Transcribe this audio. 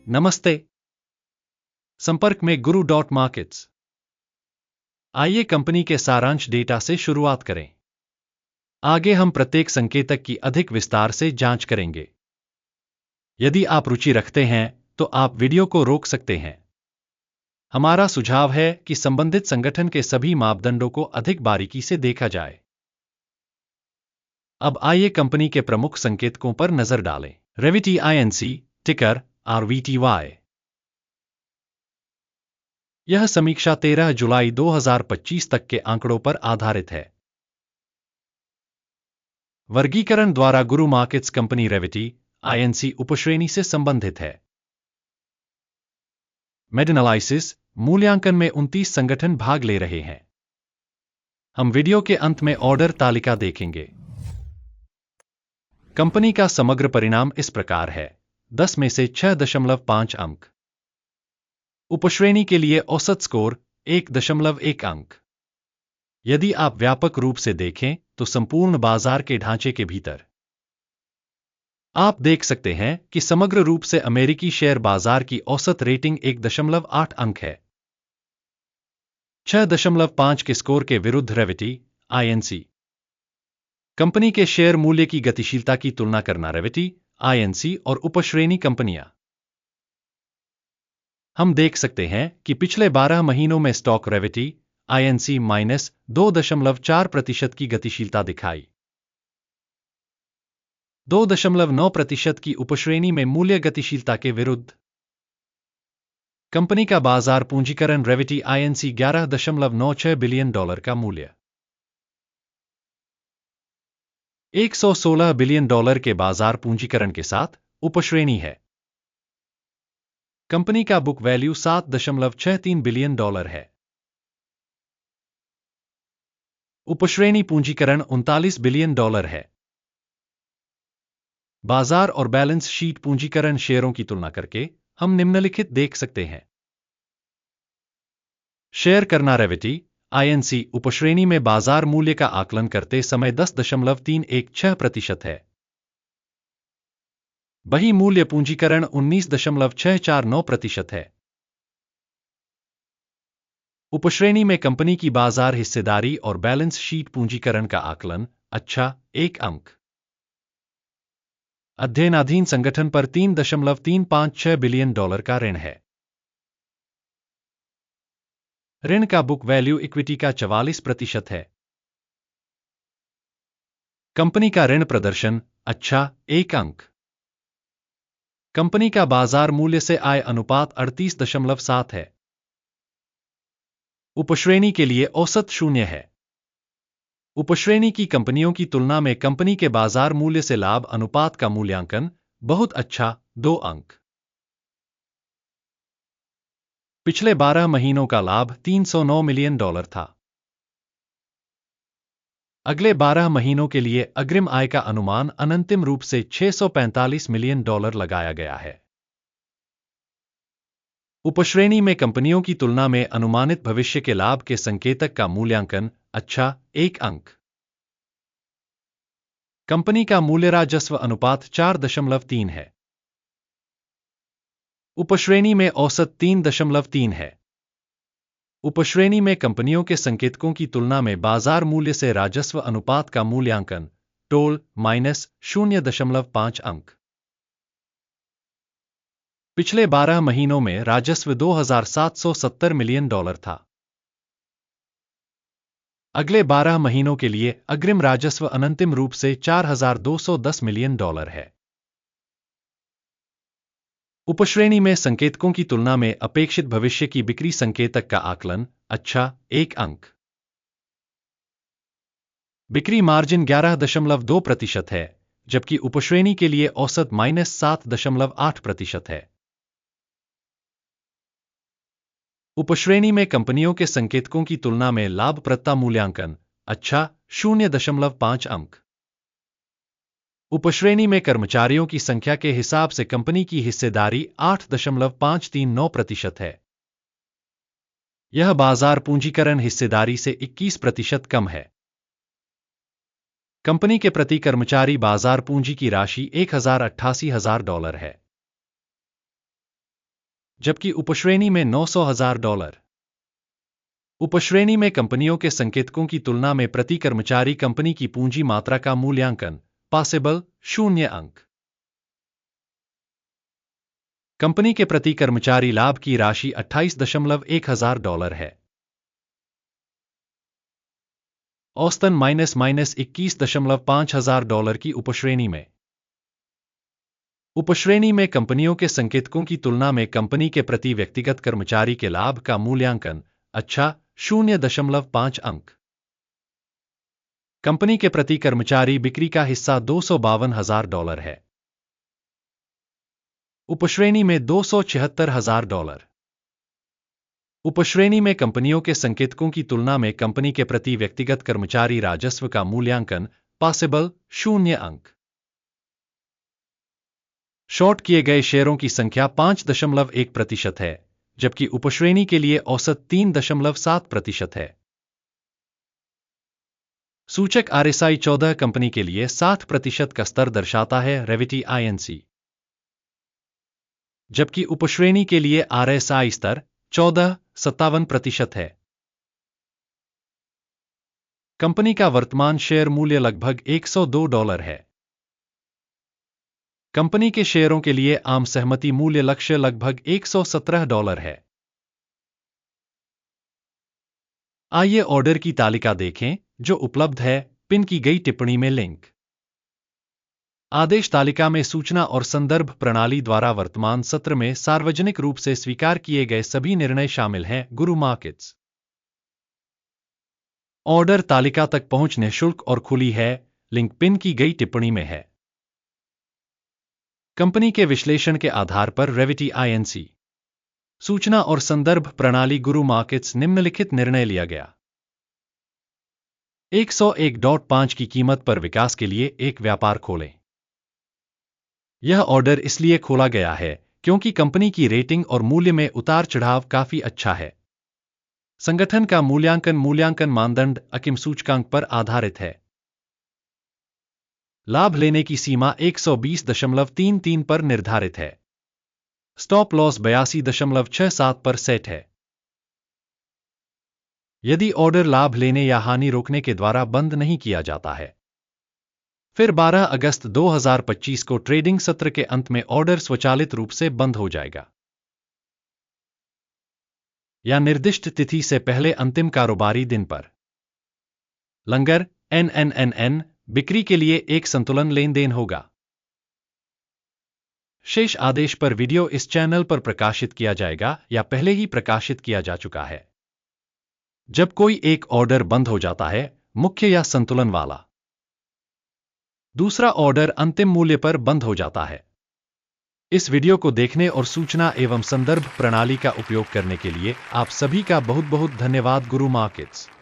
नमस्ते। संपर्क में गुरु डॉट मार्केट्स। आइए कंपनी के सारांश डेटा से शुरुआत करें। आगे हम प्रत्येक संकेतक की अधिक विस्तार से जांच करेंगे। यदि आप रुचि रखते हैं तो आप वीडियो को रोक सकते हैं। हमारा सुझाव है कि संबंधित संगठन के सभी मापदंडों को अधिक बारीकी से देखा जाए। अब आइए कंपनी के प्रमुख संकेतकों पर नजर डालें। रेविटी INC, टिकर RVTY। यह समीक्षा 13 जुलाई 2025 तक के आंकड़ों पर आधारित है। वर्गीकरण द्वारा गुरु मार्केट्स कंपनी रेविटी INC उपश्रेणी से संबंधित है। मेडएनालिसिस मूल्यांकन में 29 संगठन भाग ले रहे हैं। हम वीडियो के अंत में ऑर्डर तालिका देखेंगे। कंपनी का समग्र परिणाम इस प्रकार है: 10 में से 6.5 अंक। उपश्रेणी के लिए औसत स्कोर 1.1 अंक। यदि आप व्यापक रूप से देखें तो संपूर्ण बाजार के ढांचे के भीतर आप देख सकते हैं कि समग्र रूप से अमेरिकी शेयर बाजार की औसत रेटिंग 1.8 अंक है। 6.5 के स्कोर के विरुद्ध रेविटी INC कंपनी के शेयर मूल्य की गतिशीलता की तुलना करना। रेविटी INC और उपश्रेणी कंपनियां। हम देख सकते हैं कि पिछले 12 महीनों में स्टॉक रेविटी INC -2.4% की गतिशीलता दिखाई। 2.9% की उपश्रेणी में मूल्य गतिशीलता के विरुद्ध। कंपनी का बाजार पूंजीकरण रेविटी INC $11.96 बिलियन का मूल्य 116 बिलियन डॉलर के बाजार पूंजीकरण के साथ उपश्रेणी है। कंपनी का बुक वैल्यू $7.63 बिलियन है। उपश्रेणी पूंजीकरण $39 बिलियन है। बाजार और बैलेंस शीट पूंजीकरण शेयरों की तुलना करके हम निम्नलिखित देख सकते हैं। शेयर करना। रेविटी INC उपश्रेणी में बाजार मूल्य का आकलन करते समय 10.316% है। बही मूल्य पूंजीकरण 19.649% है। उपश्रेणी में कंपनी की बाजार हिस्सेदारी और बैलेंस शीट पूंजीकरण का आकलन 1 अंक। अध्ययनाधीन संगठन पर $3.356 बिलियन का ऋण है। ऋण का बुक वैल्यू इक्विटी का 44% है। कंपनी का ऋण प्रदर्शन 1 अंक। कंपनी का बाजार मूल्य से आय अनुपात 38.7 है। उपश्रेणी के लिए औसत 0 है। उपश्रेणी की कंपनियों की तुलना में कंपनी के बाजार मूल्य से लाभ अनुपात का मूल्यांकन बहुत अच्छा 2 अंक। पिछले 12 महीनों का लाभ $309 मिलियन था। अगले 12 महीनों के लिए अग्रिम आय का अनुमान अनंतिम रूप से $645 मिलियन लगाया गया है। उपश्रेणी में कंपनियों की तुलना में अनुमानित भविष्य के लाभ के संकेतक का मूल्यांकन 1 अंक। कंपनी का मूल्य राजस्व अनुपात 4.3 है। उपश्रेणी में औसत 3.3 है। उपश्रेणी में कंपनियों के संकेतकों की तुलना में बाजार मूल्य से राजस्व अनुपात का मूल्यांकन टोल -0.5 अंक। पिछले 12 महीनों में राजस्व $2,770 मिलियन था। अगले 12 महीनों के लिए अग्रिम राजस्व अनंतिम रूप से $4,210 मिलियन है। उपश्रेणी में संकेतकों की तुलना में अपेक्षित भविष्य की बिक्री संकेतक का आकलन 1 अंक। बिक्री मार्जिन 11.2% है, जबकि उपश्रेणी के लिए औसत -7.8% है। उपश्रेणी में कंपनियों के संकेतकों की तुलना में लाभप्रदता मूल्यांकन 0.5 अंक। उपश्रेणी में कर्मचारियों की संख्या के हिसाब से कंपनी की हिस्सेदारी 8.539% है। यह बाजार पूंजीकरण हिस्सेदारी से 21% कम है। कंपनी के प्रति कर्मचारी बाजार पूंजी की राशि $1,88,000 है। जबकि उपश्रेणी में $900,000। उपश्रेणी में कंपनियों के संकेतकों की तुलना में प्रति कर्मचारी कंपनी की पूंजी मात्रा का मूल्यांकन, पॉसिबल, 0 अंक। कंपनी के प्रति कर्मचारी लाभ की राशि $28,100 है। औसतन -$21,500 की उपश्रेणी में। उपश्रेणी में कंपनियों के संकेतकों की तुलना में कंपनी के प्रति व्यक्तिगत कर्मचारी के लाभ का मूल्यांकन, अच्छा, 0.5 अंक। कंपनी के प्रति कर्मचारी बिक्री का हिस्सा $252,000 है। उपश्रेणी में $276,000। उपश्रेणी में कंपनियों के संकेतकों की तुलना में कंपनी के प्रति व्यक्तिगत कर्मचारी राजस्व का मूल्यांकन, पॉसिबल, 0 अंक। शॉर्ट किए गए शेयरों की संख्या 5.1% है, जबकि उपश्रेणी के लिए औसत 3.7% है। सूचक RSI 14 कंपनी के लिए 60% का स्तर दर्शाता है, रेविटी INC। जबकि उपश्रेणी के लिए RSI स्तर 57% है। कंपनी का वर्तमान शेयर मूल्य लगभग $102 है। कंपनी के शेयरों के लिए आम सहमति मूल्य लक्ष्य लगभग $117 है। आइए ऑर्डर की तालिका देखें, जो उपलब्ध है, पिन की गई टिप्पणी में लिंक। आदेश तालिका में सूचना और संदर्भ प्रणाली द्वारा वर्तमान सत्र में सार्वजनिक रूप से स्वीकार किए गए सभी निर्णय शामिल हैं। गुरु मार्केट्स ऑर्डर तालिका तक पहुंच निःशुल्क और खुली है, लिंक पिन की गई टिप्पणी में है। कंपनी के विश्लेषण के आधार पर रेविटी INC सूचना और संदर्भ प्रणाली गुरु मार्केट्स निम्नलिखित निर्णय लिया गया। 101.5 की कीमत पर विकास के लिए एक व्यापार खोलें। यह ऑर्डर इसलिए खोला गया है क्योंकि कंपनी की रेटिंग और मूल्य में उतार चढ़ाव काफी अच्छा है। संगठन का मूल्यांकन मानदंड अकिम सूचकांक पर आधारित है। लाभ लेने की सीमा 120.33 पर निर्धारित है। स्टॉप लॉस 82.67 पर सेट है। यदि ऑर्डर लाभ लेने या हानि रोकने के द्वारा बंद नहीं किया जाता है, फिर 12 अगस्त 2025 को ट्रेडिंग सत्र के अंत में ऑर्डर स्वचालित रूप से बंद हो जाएगा या निर्दिष्ट तिथि से पहले अंतिम कारोबारी दिन पर। लंगर NNNN बिक्री के लिए एक संतुलन लेन देन होगा। शेष आदेश पर वीडियो इस चैनल पर प्रकाशित किया जाएगा या पहले ही प्रकाशित किया जा चुका है। जब कोई एक ऑर्डर बंद हो जाता है, मुख्य या संतुलन वाला, दूसरा ऑर्डर अंतिम मूल्य पर बंद हो जाता है। इस वीडियो को देखने और सूचना एवं संदर्भ प्रणाली का उपयोग करने के लिए आप सभी का बहुत बहुत धन्यवाद। गुरु मार्केट्स।